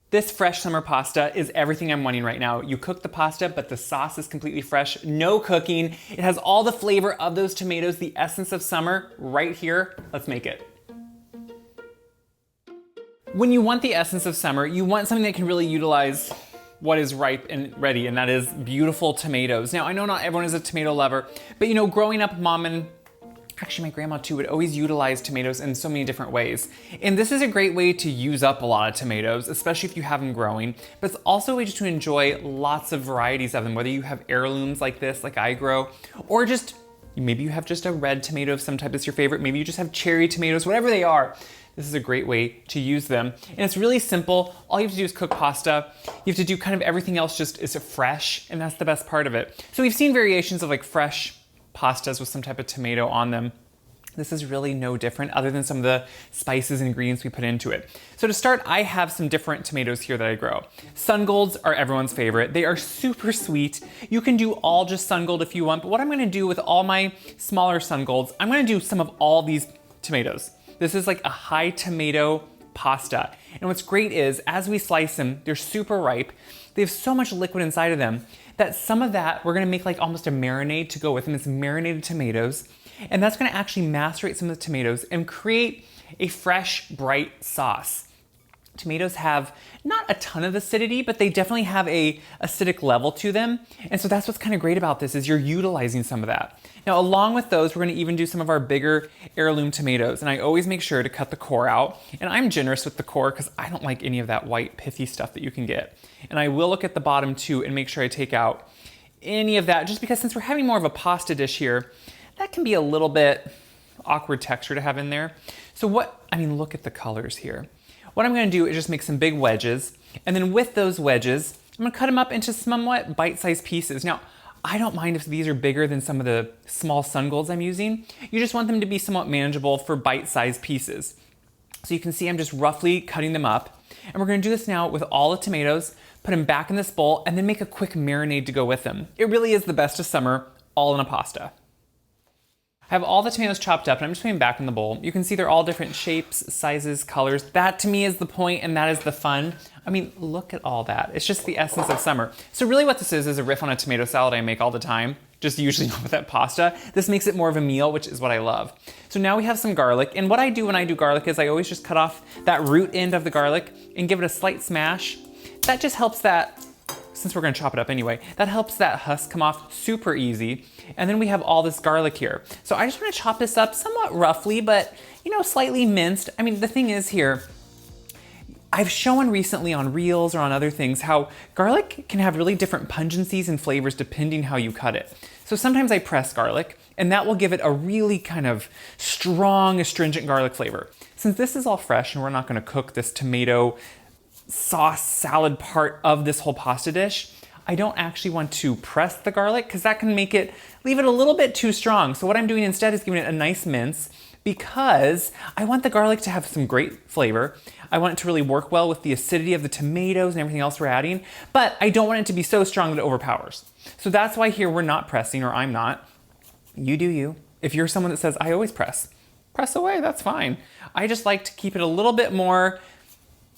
This fresh summer pasta is everything I'm wanting right now. You cook the pasta, but the sauce is completely fresh, no cooking. It has all the flavor of those tomatoes, the essence of summer right here. Let's make it. When you want the essence of summer, you want something that can really utilize what is ripe and ready, and that is beautiful tomatoes. Now, I know not everyone is a tomato lover, but growing up, Mom and actually my grandma too would always utilize tomatoes in so many different ways. And this is a great way to use up a lot of tomatoes, especially if you have them growing, but it's also a way just to enjoy lots of varieties of them, whether you have heirlooms like this, like I grow, or just, maybe you have just a red tomato of some type that's your favorite, maybe you just have cherry tomatoes, whatever they are. This is a great way to use them. And it's really simple. All you have to do is cook pasta. You have to do kind of everything else just is fresh, and that's the best part of it. So we've seen variations of like fresh pastas with some type of tomato on them. This is really no different other than some of the spices and ingredients we put into it. So to start, I have some different tomatoes here that I grow. Sun Golds are everyone's favorite. They are super sweet. You can do all just Sun Gold if you want, but what I'm gonna do with all my smaller Sun Golds, I'm gonna do some of all these tomatoes. This is like a high tomato pasta. And what's great is, as we slice them, they're super ripe. They have so much liquid inside of them that some of that we're gonna make like almost a marinade to go with them. It's marinated tomatoes. And that's gonna actually macerate some of the tomatoes and create a fresh, bright sauce. Tomatoes have not a ton of acidity, but they definitely have a acidic level to them. And so that's what's kind of great about this is you're utilizing some of that. Now, along with those, we're gonna even do some of our bigger heirloom tomatoes. And I always make sure to cut the core out. And I'm generous with the core because I don't like any of that white pithy stuff that you can get. And I will look at the bottom too and make sure I take out any of that, just because since we're having more of a pasta dish here, that can be a little bit awkward texture to have in there. So look at the colors here. What I'm gonna do is just make some big wedges, and then with those wedges, I'm gonna cut them up into somewhat bite-sized pieces. Now, I don't mind if these are bigger than some of the small Sun Golds I'm using. You just want them to be somewhat manageable for bite-sized pieces. So you can see I'm just roughly cutting them up. And we're gonna do this now with all the tomatoes, put them back in this bowl, and then make a quick marinade to go with them. It really is the best of summer, all in a pasta. I have all the tomatoes chopped up and I'm just putting them back in the bowl. You can see they're all different shapes, sizes, colors. That to me is the point and that is the fun. I mean, look at all that. It's just the essence of summer. So really what this is a riff on a tomato salad I make all the time, just usually not with that pasta. This makes it more of a meal, which is what I love. So now we have some garlic, and what I do when I do garlic is I always just cut off that root end of the garlic and give it a slight smash. That just helps that, since we're gonna chop it up anyway, that helps that husk come off super easy. And then we have all this garlic here. So I just wanna chop this up somewhat roughly, but slightly minced. I mean, the thing is here, I've shown recently on Reels or on other things how garlic can have really different pungencies and flavors depending how you cut it. So sometimes I press garlic, and that will give it a really kind of strong, astringent garlic flavor. Since this is all fresh and we're not gonna cook this tomato sauce salad part of this whole pasta dish, I don't actually want to press the garlic because that can leave it a little bit too strong. So what I'm doing instead is giving it a nice mince because I want the garlic to have some great flavor. I want it to really work well with the acidity of the tomatoes and everything else we're adding, but I don't want it to be so strong that it overpowers. So that's why here we're not pressing, or I'm not. You do you. If you're someone that says, I always press away, that's fine. I just like to keep it a little bit more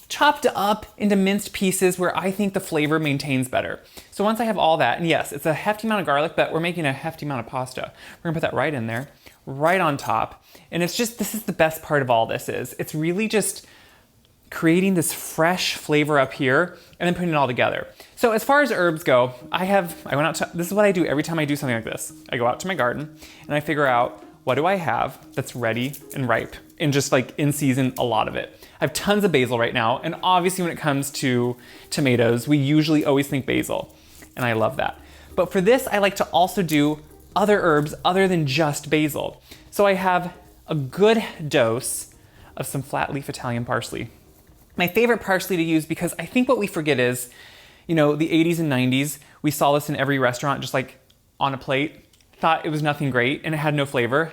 chopped up into minced pieces where I think the flavor maintains better. So once I have all that, and yes, it's a hefty amount of garlic, but we're making a hefty amount of pasta. We're gonna put that right in there, right on top. And it's just, this is the best part of all this is, it's really just creating this fresh flavor up here and then putting it all together. So as far as herbs go, this is what I do every time I do something like this. I go out to my garden and I figure out, what do I have that's ready and ripe and just like in season, a lot of it. I have tons of basil right now, and obviously when it comes to tomatoes, we usually always think basil, and I love that. But for this, I like to also do other herbs other than just basil. So I have a good dose of some flat leaf Italian parsley. My favorite parsley to use, because I think what we forget is, the 80s and 90s, we saw this in every restaurant just like on a plate, thought it was nothing great and it had no flavor.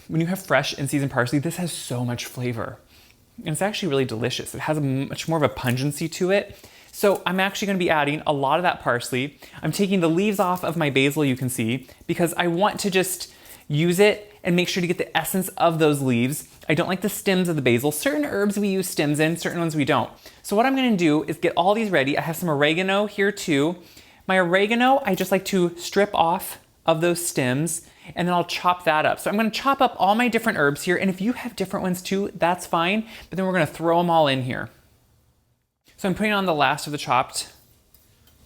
When you have fresh and seasoned parsley, this has so much flavor. And it's actually really delicious. It has much more of a pungency to it. So I'm actually gonna be adding a lot of that parsley. I'm taking the leaves off of my basil, you can see, because I want to just use it and make sure to get the essence of those leaves. I don't like the stems of the basil. Certain herbs we use stems in, certain ones we don't. So what I'm gonna do is get all these ready. I have some oregano here too. My oregano, I just like to strip off of those stems, and then I'll chop that up. So I'm gonna chop up all my different herbs here, and if you have different ones too, that's fine, but then we're gonna throw them all in here. So I'm putting on the last of the chopped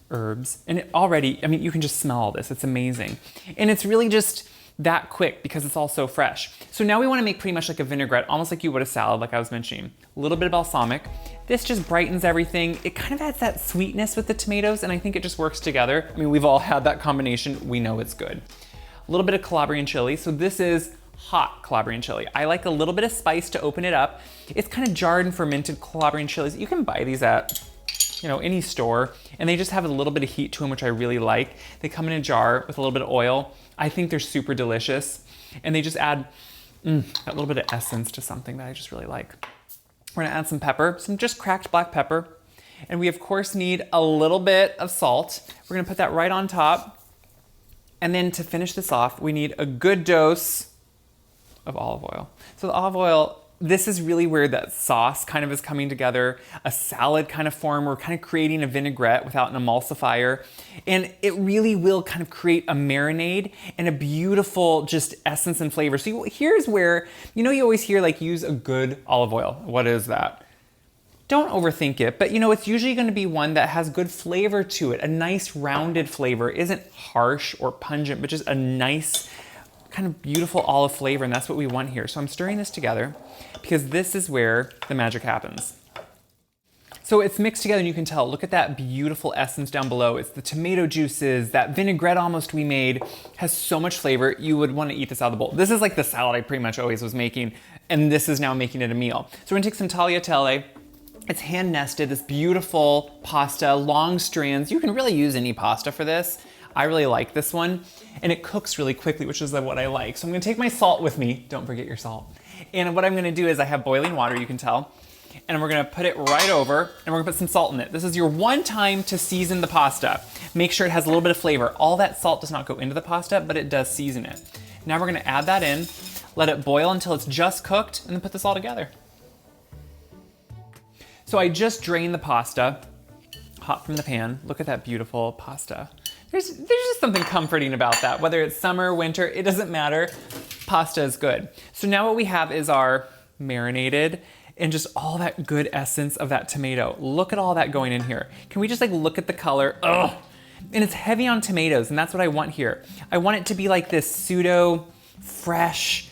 herbs, and it already, I mean, you can just smell all this, it's amazing. And it's really just that quick because it's all so fresh. So now we wanna make pretty much like a vinaigrette, almost like you would a salad, like I was mentioning. A little bit of balsamic. This just brightens everything. It kind of adds that sweetness with the tomatoes, and I think it just works together. I mean, we've all had that combination, we know it's good. A little bit of Calabrian chili. So this is hot Calabrian chili. I like a little bit of spice to open it up. It's kind of jarred and fermented Calabrian chilies. You can buy these at, any store, and they just have a little bit of heat to them, which I really like. They come in a jar with a little bit of oil. I think they're super delicious, and they just add that little bit of essence to something that I just really like. We're gonna add some pepper, some just cracked black pepper, and we of course need a little bit of salt. We're gonna put that right on top. And then to finish this off, we need a good dose of olive oil. So the olive oil, this is really where that sauce kind of is coming together, a salad kind of form. We're kind of creating a vinaigrette without an emulsifier. And it really will kind of create a marinade and a beautiful just essence and flavor. So here's where, you always hear like use a good olive oil. What is that? Don't overthink it, but it's usually gonna be one that has good flavor to it. A nice rounded flavor, isn't harsh or pungent, but just a nice kind of beautiful olive flavor, and that's what we want here. So I'm stirring this together because this is where the magic happens. So it's mixed together and you can tell, look at that beautiful essence down below. It's the tomato juices, that vinaigrette almost we made has so much flavor. You would wanna eat this out of the bowl. This is like the salad I pretty much always was making, and this is now making it a meal. So we're gonna take some tagliatelle. It's hand nested, this beautiful pasta, long strands. You can really use any pasta for this. I really like this one, and it cooks really quickly, which is what I like. So I'm gonna take my salt with me. Don't forget your salt. And what I'm gonna do is I have boiling water, you can tell, and we're gonna put it right over, and we're gonna put some salt in it. This is your one time to season the pasta. Make sure it has a little bit of flavor. All that salt does not go into the pasta, but it does season it. Now we're gonna add that in, let it boil until it's just cooked, and then put this all together. So I just drained the pasta, hot from the pan. Look at that beautiful pasta. There's just something comforting about that. Whether it's summer, winter, it doesn't matter. Pasta is good. So now what we have is our marinated and just all that good essence of that tomato. Look at all that going in here. Can we just look at the color? Ugh. And it's heavy on tomatoes, and that's what I want here. I want it to be like this pseudo fresh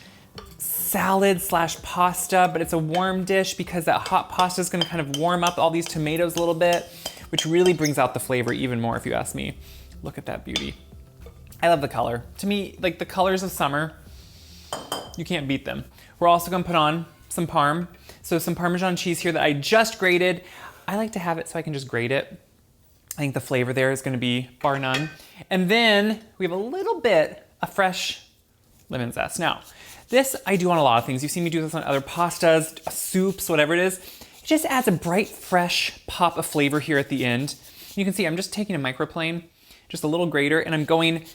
salad / pasta, but it's a warm dish because that hot pasta is gonna kind of warm up all these tomatoes a little bit, which really brings out the flavor even more if you ask me. Look at that beauty. I love the color. To me, like the colors of summer, you can't beat them. We're also gonna put on some parm. So some Parmesan cheese here that I just grated. I like to have it so I can just grate it. I think the flavor there is gonna be bar none. And then we have a little bit of fresh lemon zest. Now, this I do on a lot of things. You've seen me do this on other pastas, soups, whatever it is. It just adds a bright, fresh pop of flavor here at the end. You can see I'm just taking a microplane, just a little grater, and I'm going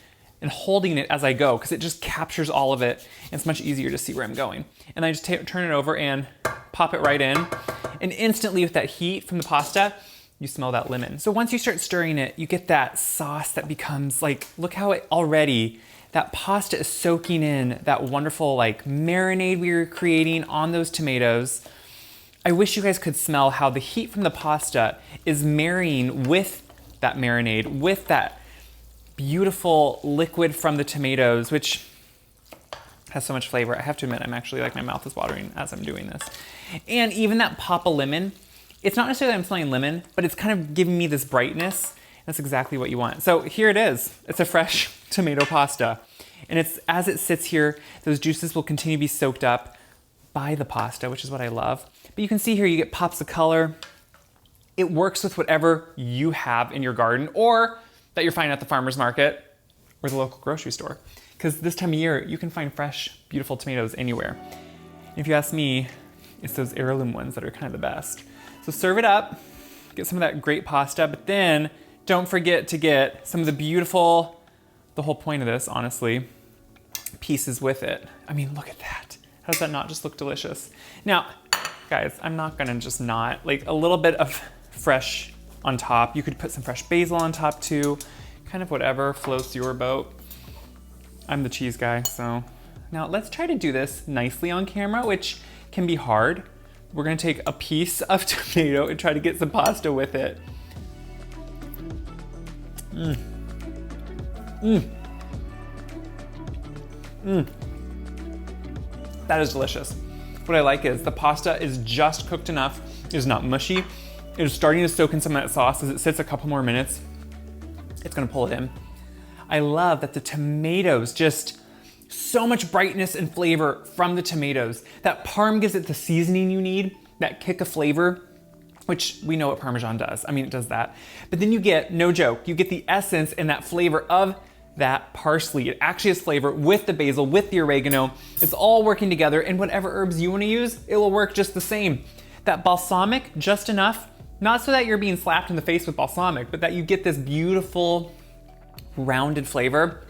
and holding it as I go because it just captures all of it. And it's much easier to see where I'm going. And I just turn it over and pop it right in. And instantly with that heat from the pasta, you smell that lemon. So once you start stirring it, you get that sauce that becomes look how it already, that pasta is soaking in that wonderful marinade we were creating on those tomatoes. I wish you guys could smell how the heat from the pasta is marrying with that marinade, with that beautiful liquid from the tomatoes, which has so much flavor. I have to admit, I'm actually my mouth is watering as I'm doing this. And even that pop of lemon, it's not necessarily that I'm smelling lemon, but it's kind of giving me this brightness. That's exactly what you want. So here it is. It's a fresh tomato pasta. And it's as it sits here, those juices will continue to be soaked up by the pasta, which is what I love. But you can see here, you get pops of color. It works with whatever you have in your garden or that you're finding at the farmer's market or the local grocery store. Because this time of year, you can find fresh, beautiful tomatoes anywhere. And if you ask me, it's those heirloom ones that are kind of the best. So serve it up, get some of that great pasta, but then don't forget to get some of the beautiful, the whole point of this, honestly, pieces with it. I mean, look at that. How does that not just look delicious? Now, guys, I'm not gonna just not, like a little bit of fresh on top. You could put some fresh basil on top too. Kind of whatever floats your boat. I'm the cheese guy, so. Now let's try to do this nicely on camera, which can be hard. We're gonna take a piece of tomato and try to get some pasta with it. That is delicious. What I like is the pasta is just cooked enough. It is not mushy. It is starting to soak in some of that sauce. As it sits a couple more minutes, it's gonna pull it in. I love that the tomatoes, just so much brightness and flavor from the tomatoes. That Parm gives it the seasoning you need, that kick of flavor, which we know what Parmesan does. I mean, it does that. But then you get, no joke, you get the essence and that flavor of that parsley. It actually has flavor with the basil, with the oregano. It's all working together, and whatever herbs you wanna use, it will work just the same. That balsamic, just enough, not so that you're being slapped in the face with balsamic, but that you get this beautiful, rounded flavor.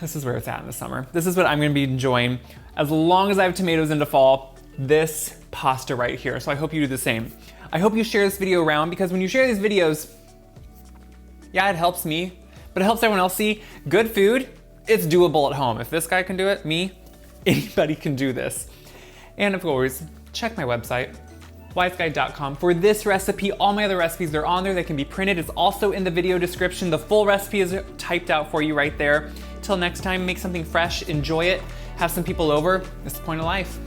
This is where it's at in the summer. This is what I'm gonna be enjoying as long as I have tomatoes into fall, this pasta right here. So I hope you do the same. I hope you share this video around, because when you share these videos, yeah, it helps me, but it helps everyone else see good food. It's doable at home. If this guy can do it, me, anybody can do this. And of course, check my website, wiseguyde.com, for this recipe. All my other recipes, they're on there. They can be printed. It's also in the video description. The full recipe is typed out for you right there. Till next time, make something fresh, enjoy it, have some people over. It's the point of life.